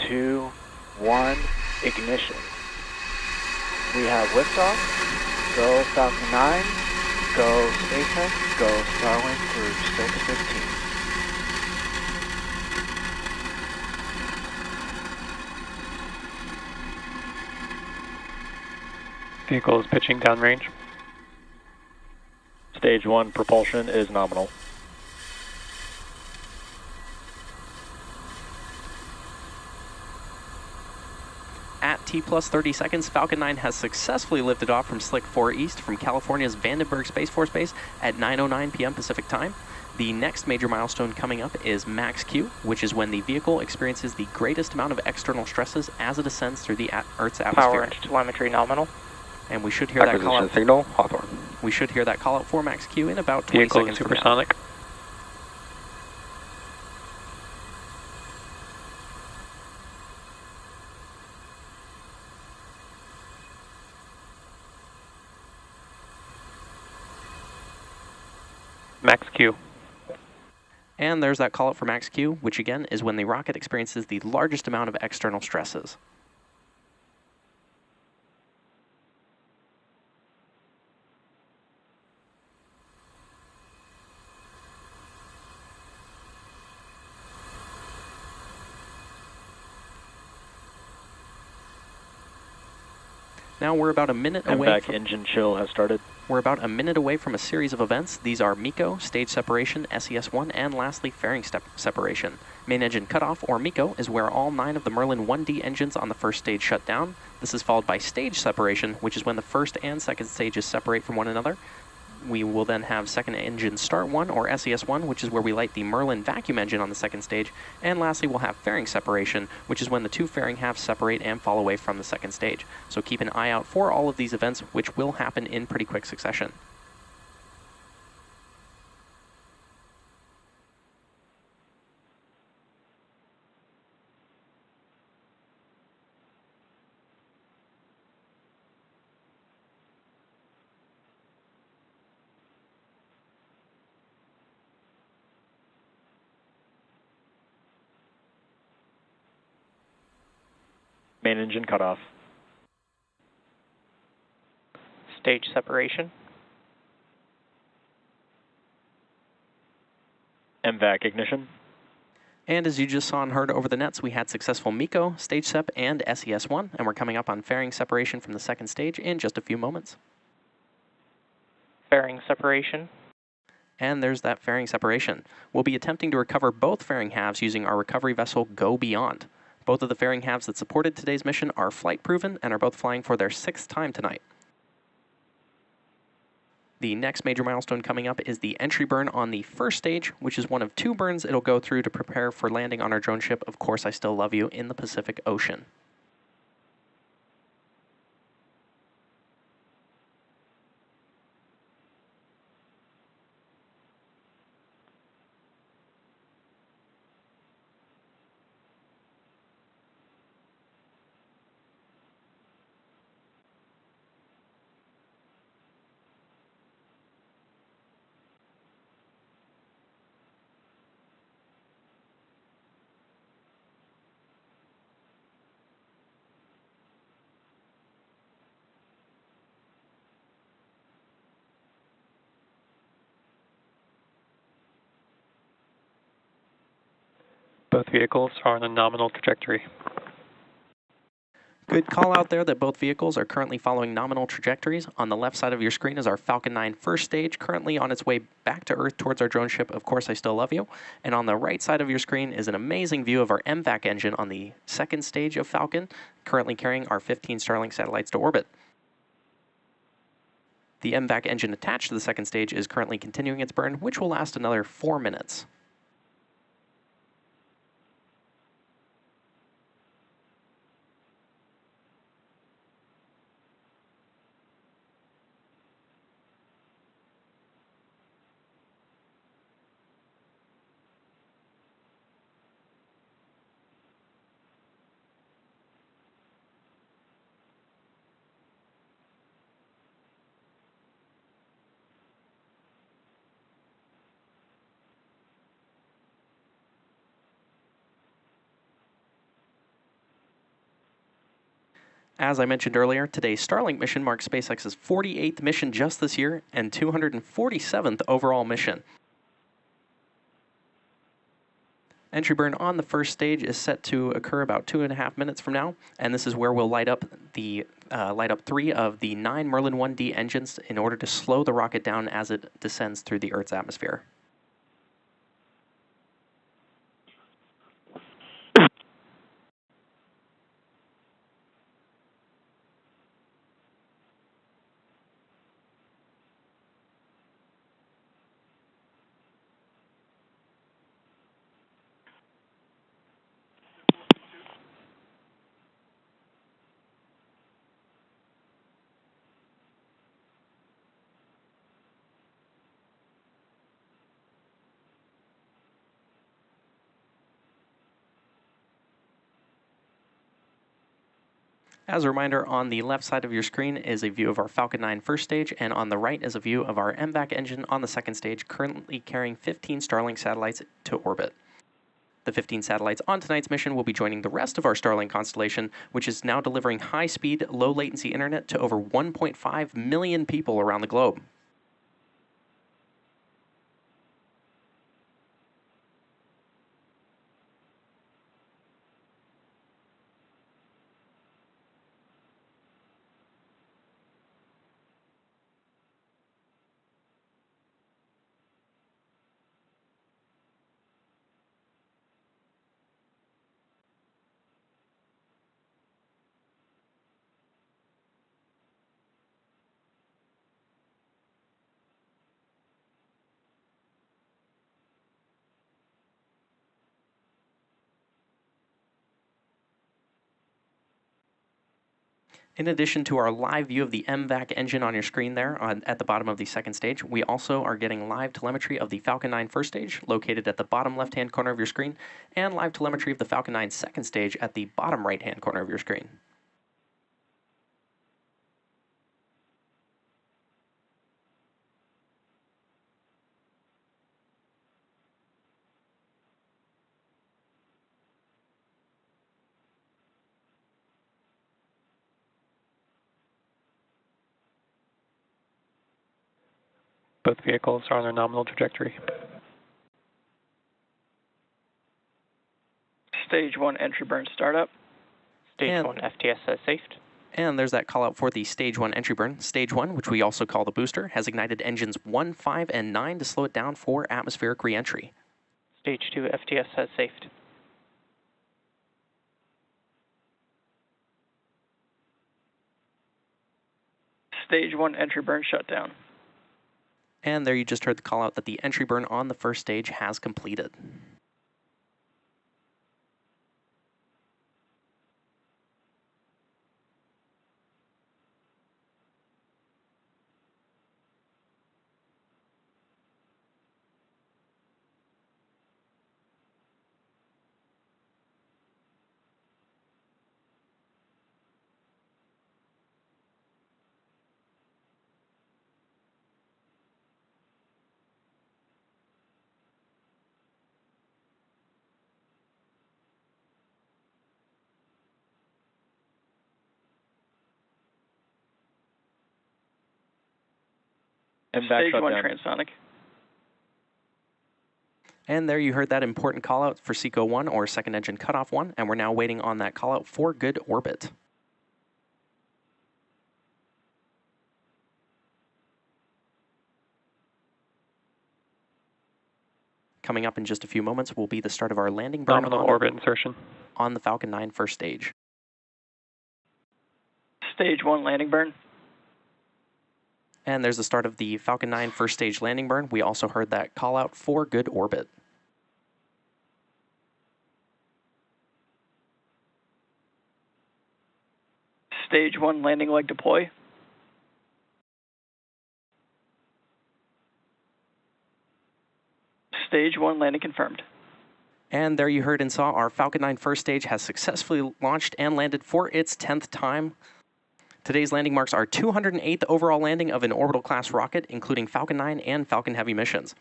2, 1, ignition. We have liftoff. Go Falcon 9, go SpaceX, go Starlink through 615. Vehicle is pitching downrange. Stage 1 propulsion is nominal. At T plus 30 seconds, Falcon 9 has successfully lifted off from Slick 4 East from California's Vandenberg Space Force Base at 9:09 p.m. Pacific Time. The next major milestone coming up is max Q, which is when the vehicle experiences the greatest amount of external stresses as it ascends through the Earth's atmosphere. Power and telemetry nominal. And we should hear that call out. Signal, Hawthorne. We should hear that call out for max Q in about 20 Vehicle seconds is from now. supersonic. Max Q. And there's that call out for max Q, which again is when the rocket experiences the largest amount of external stresses. Now we're about a minute away. MVAC engine chill has started. We're about a minute away from a series of events. These are MECO, stage separation, SES-1, and lastly, fairing separation. Main engine cutoff, or MECO, is where all 9 of the Merlin 1D engines on the first stage shut down. This is followed by stage separation, which is when the first and second stages separate from one another. We will then have second engine start 1, or SES-1, which is where we light the Merlin vacuum engine on the second stage. And lastly, we'll have fairing separation, which is when the 2 fairing halves separate and fall away from the second stage. So keep an eye out for all of these events, which will happen in pretty quick succession. Main engine cutoff. Stage separation. MVAC ignition. And as you just saw and heard over the nets, we had successful MECO, stage sep, and SES-1, and we're coming up on fairing separation from the second stage in just a few moments. Fairing separation. And there's that fairing separation. We'll be attempting to recover both fairing halves using our recovery vessel Go Beyond. Both of the fairing halves that supported today's mission are flight proven and are both flying for their 6th time tonight. The next major milestone coming up is the entry burn on the first stage, which is one of 2 burns it'll go through to prepare for landing on our drone ship, Of Course I Still Love You, in the Pacific Ocean. Both vehicles are on a nominal trajectory. Good call out there that both vehicles are currently following nominal trajectories. On the left side of your screen is our Falcon 9 first stage, currently on its way back to Earth towards our drone ship, Of Course I Still Love You. And on the right side of your screen is an amazing view of our MVAC engine on the second stage of Falcon, currently carrying our 15 Starlink satellites to orbit. The MVAC engine attached to the second stage is currently continuing its burn, which will last another 4 minutes. As I mentioned earlier, today's Starlink mission marks SpaceX's 48th mission just this year and 247th overall mission. Entry burn on the first stage is set to occur about 2.5 minutes from now, and this is where we'll light up 3 of the 9 Merlin 1D engines in order to slow the rocket down as it descends through the Earth's atmosphere. As a reminder, on the left side of your screen is a view of our Falcon 9 first stage, and on the right is a view of our MVAC engine on the second stage, currently carrying 15 Starlink satellites to orbit. The 15 satellites on tonight's mission will be joining the rest of our Starlink constellation, which is now delivering high-speed, low-latency internet to over 1.5 million people around the globe. In addition to our live view of the MVAC engine on your screen there at the bottom of the second stage, we also are getting live telemetry of the Falcon 9 first stage, located at the bottom left-hand corner of your screen, and live telemetry of the Falcon 9 second stage at the bottom right-hand corner of your screen. Both vehicles are on their nominal trajectory. Stage 1 entry burn startup. Stage 1 FTS has safed. And there's that call out for the Stage 1 entry burn. Stage 1, which we also call the booster, has ignited engines 1, 5, and 9 to slow it down for atmospheric re-entry. Stage 2 FTS has safed. Stage 1 entry burn shutdown. And there you just heard the call out that the entry burn on the first stage has completed. Stage 1 transonic. And there you heard that important call out for SECO 1 or second engine cutoff 1, and we're now waiting on that call out for good orbit. Coming up in just a few moments will be the start of our landing burn Nominal orbit insertion. on the Falcon 9 first stage. Stage 1 landing burn. And there's the start of the Falcon 9 first stage landing burn. We also heard that call out for good orbit. Stage 1 landing leg deploy. Stage 1 landing confirmed. And there you heard and saw our Falcon 9 first stage has successfully launched and landed for its 10th time. Today's landing marks our 208th overall landing of an orbital class rocket, including Falcon 9 and Falcon Heavy missions.